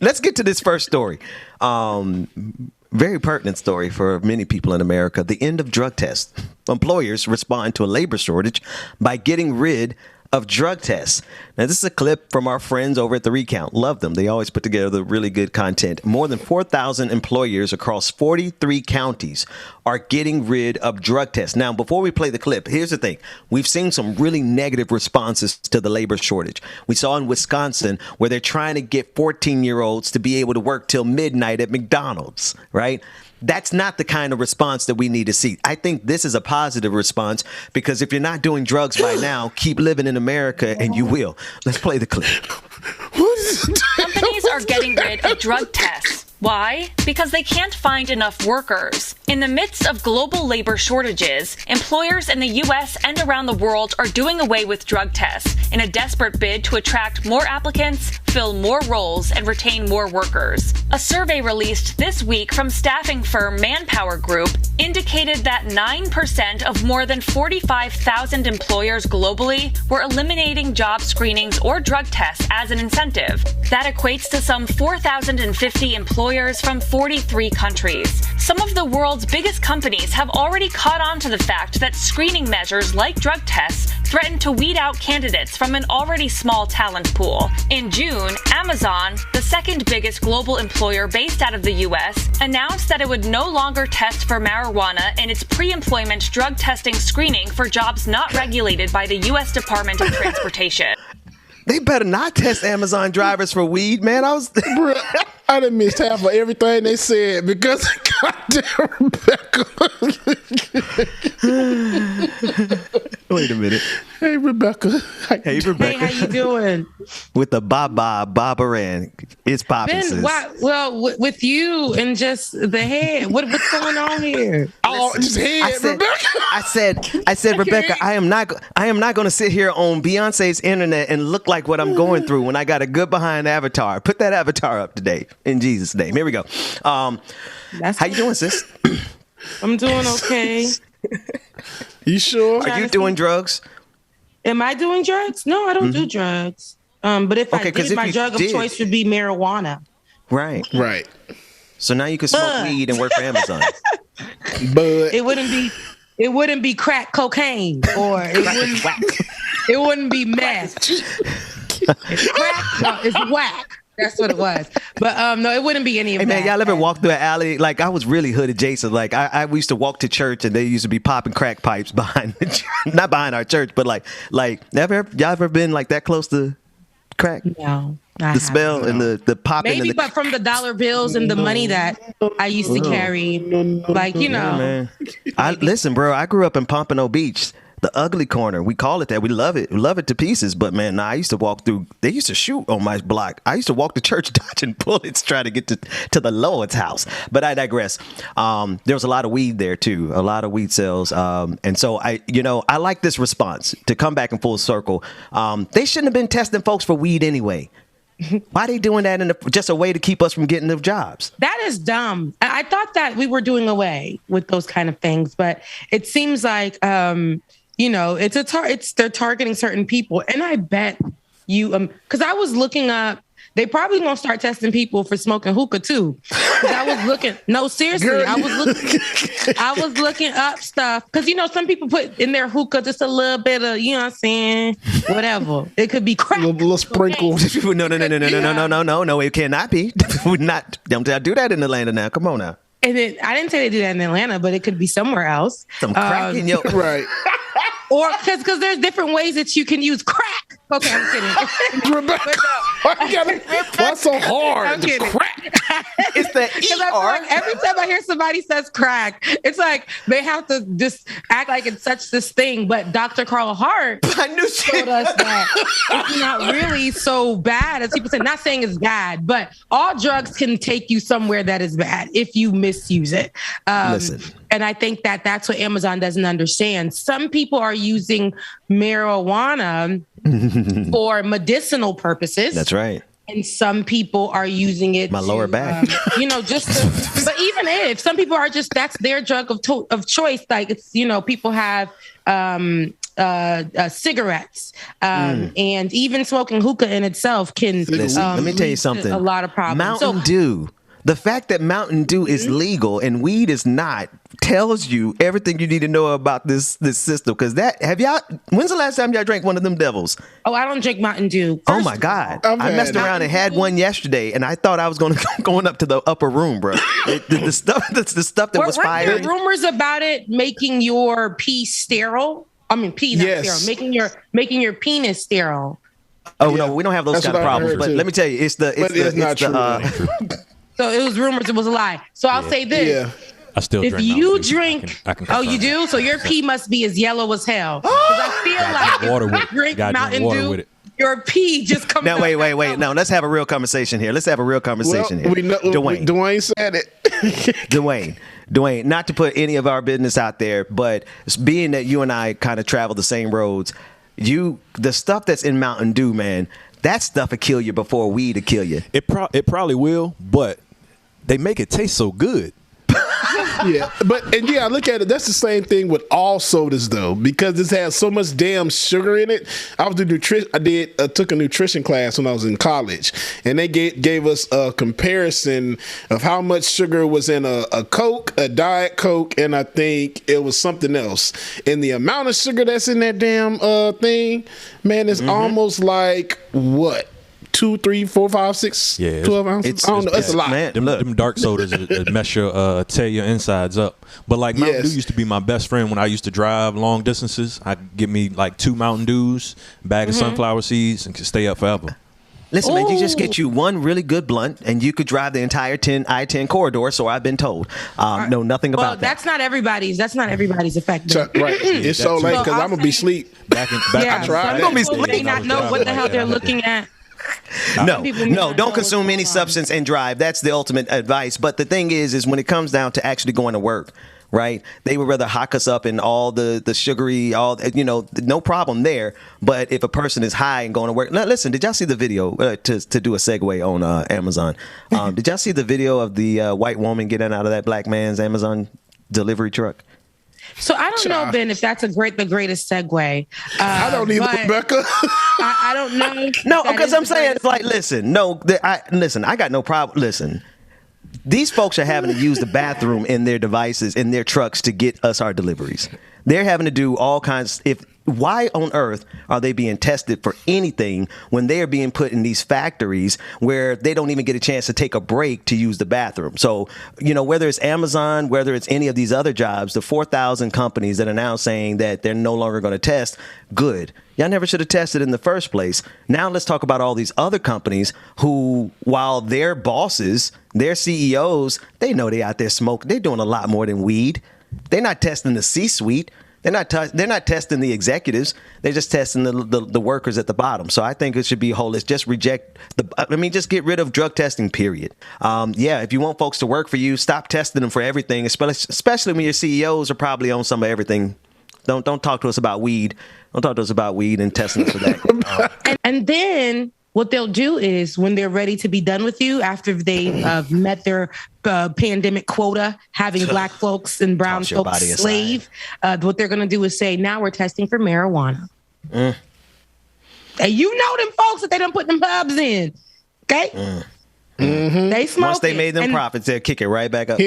let's get to this first story. Very pertinent story for many people in America. The end of drug tests. Employers respond to a labor shortage by getting rid of drug tests. Now, this is a clip from our friends over at The Recount. Love them. They always put together really good content. More than 4,000 employers across 43 counties are getting rid of drug tests. Now, before we play the clip, here's the thing. We've seen some really negative responses to the labor shortage. We saw in Wisconsin where they're trying to get 14-year-olds to be able to work till midnight at McDonald's, right? That's not the kind of response that we need to see. I think this is a positive response because if you're not doing drugs by now, keep living in America and you will. Let's play the clip. Companies are getting rid of drug tests. Why? Because they can't find enough workers. In the midst of global labor shortages, employers in the U.S. and around the world are doing away with drug tests in a desperate bid to attract more applicants, fill more roles, and retain more workers. A survey released this week from staffing firm Manpower Group indicated that 9% of more than 45,000 employers globally were eliminating job screenings or drug tests as an incentive. That equates to some 4,050 employers from 43 countries. Some of the world's biggest companies have already caught on to the fact that screening measures like drug tests threaten to weed out candidates from an already small talent pool. In June, Amazon, the second biggest global employer based out of the U.S., announced that it would no longer test for marijuana in its pre-employment drug testing screening for jobs not regulated by the U.S. Department of Transportation. They better not test Amazon drivers for weed, man. Bruh, I done missed half of everything they said because goddamn Rebecca. Wait a minute. Hey, Rebecca. Hey, Rebecca. Hey, how you doing? With the Baba Ran. It's popping, sis. Well, with you and just the head. What's going on here? Oh, just head, Rebecca. I said, Rebecca, I am not going to sit here on Beyonce's internet and look like what I'm going through when I got a good behind avatar. Put that avatar up today in Jesus' name. Here we go. How you doing, sis? I'm doing okay. You sure? Are you doing drugs? Am I doing drugs? No, I don't do drugs. But if I did, my drug of choice would be marijuana. Right. So now you can smoke weed and work for Amazon. But it wouldn't be crack cocaine or it wouldn't be meth. It's crack. No, it's whack. That's what it was. But no, it wouldn't be any of that. Hey man, y'all ever walk through an alley? Like I was really hood adjacent. Like I used to walk to church and they used to be popping crack pipes behind the church. Not behind our church, but like y'all ever been like that close to crack? No. The smell and the popping. Maybe, but from the dollar bills and the money that I used to carry, like, you know. Man. Listen, bro, I grew up in Pompano Beach. The ugly corner. We call it that. We love it. We love it to pieces. But man, I used to walk through. They used to shoot on my block. I used to walk to church dodging bullets trying to get to the Lord's house. But I digress. There was a lot of weed there too. A lot of weed sales. And so I like this response to come back in full circle. They shouldn't have been testing folks for weed anyway. Why are they doing that in just a way to keep us from getting the jobs? That is dumb. I thought that we were doing away with those kind of things, but it seems like they're targeting certain people. And I bet you, because I was looking up, they probably gonna start testing people for smoking hookah too. I was looking, no, seriously, girl, I was looking up stuff because some people put in their hookah just a little bit of, you know what I'm saying, whatever. It could be crack, little sprinkle. No, it cannot be. Don't do that in Atlanta now. Come on now. And then I didn't say they do that in Atlanta, but it could be somewhere else. Some crack in your right. Or because there's different ways that you can use crack. Okay, I'm kidding. Rebecca, why so hard? I'm kidding. Crack. It's the ER. Like every time I hear somebody says crack, it's like they have to just act like it's such this thing. But Dr. Carl Hart told us that it's not really so bad as people say. Not saying it's bad, but all drugs can take you somewhere that is bad if you misuse it. Listen. And I think that that's what Amazon doesn't understand. Some people are using marijuana for medicinal purposes. That's right. And some people are using it lower back. but even if some people are just, that's their drug of choice. Like it's, people have cigarettes, and even smoking hookah in itself can. Listen, let me tell you lead to something. A lot of problems. Mountain Dew. The fact that Mountain Dew is legal and weed is not tells you everything you need to know about this system. Because when's the last time y'all drank one of them devils? Oh, I don't drink Mountain Dew. Oh my God. I messed around and had one yesterday and I thought I was going up to the upper room, bro. The stuff that was fired. Weren't there rumors about it making your pee sterile? I mean, pee, not sterile. Making your penis sterile. Oh, no, we don't have those kind of problems. But let me tell you, it's not true. So it was rumors. It was a lie. So I'll say this. Yeah. I still if drink you Mountain Dew. drink, I can you do? So your pee must be as yellow as hell. Because I feel like water if with you it. drink Gotta drink Mountain water Dew, with it. your pee just comes Now, out. wait. Now, let's have a real conversation here. We know, Dwayne. Dwayne said it. Dwayne, not to put any of our business out there, but being that you and I kind of travel the same roads, the stuff that's in Mountain Dew, man, that stuff will kill you before weed will kill you. It probably will, but they make it taste so good. Yeah, I look at it. That's the same thing with all sodas, though, because this has so much damn sugar in it. I took a nutrition class when I was in college, and they gave us a comparison of how much sugar was in a Coke, a Diet Coke, and I think it was something else. And the amount of sugar that's in that damn thing, man, it's almost like what? 2, 3, 4, 5, 6, 12 ounces. I don't know. It's a lot. Man, them dark sodas tear your insides up. But like Mountain Dew used to be my best friend when I used to drive long distances. I'd give me like 2 Mountain Dews, bag of sunflower seeds, and could stay up forever. Listen, man, you just get you one really good blunt, and you could drive the entire I-10 corridor. So I've been told. Know nothing about that. That's not everybody's effect. Right. It's so late because I'm gonna be asleep. Back I tried. Some people may not know what the hell they're looking at. No, don't consume any substance and drive. That's the ultimate advice. But the thing is when it comes down to actually going to work, right? They would rather hock us up in all the sugary, no problem there. But if a person is high and going to work, now listen, did y'all see the video to do a segue on Amazon? Did y'all see the video of the white woman getting out of that black man's Amazon delivery truck? So I don't know, Ben, if that's the greatest segue. I don't either, Rebecca. I don't know. No, because I'm saying it's like, I got no problem. Listen, these folks are having to use the bathroom in their devices, in their trucks to get us our deliveries. They're having to do all kinds. Why on earth are they being tested for anything when they are being put in these factories where they don't even get a chance to take a break to use the bathroom? So, whether it's Amazon, whether it's any of these other jobs, the 4,000 companies that are now saying that they're no longer going to test, good. Y'all never should have tested in the first place. Now let's talk about all these other companies who, while their bosses, their CEOs, they know they out there smoking. They're doing a lot more than weed. They're not testing the C-suite. They're not testing the executives. They're just testing the workers at the bottom. So I think it should be whole. It's just just get rid of drug testing, period. If you want folks to work for you, stop testing them for everything, especially when your CEOs are probably on some of everything. Don't talk to us about weed. Don't talk to us about weed and testing us for that. And then what they'll do is when they're ready to be done with you after they've met their pandemic quota, having black folks and brown folks slave, what they're going to do is say, now we're testing for marijuana. And you know them folks that they done put them hubs in. Okay? They smoke. Once they made them profits, they'll kick it right back up.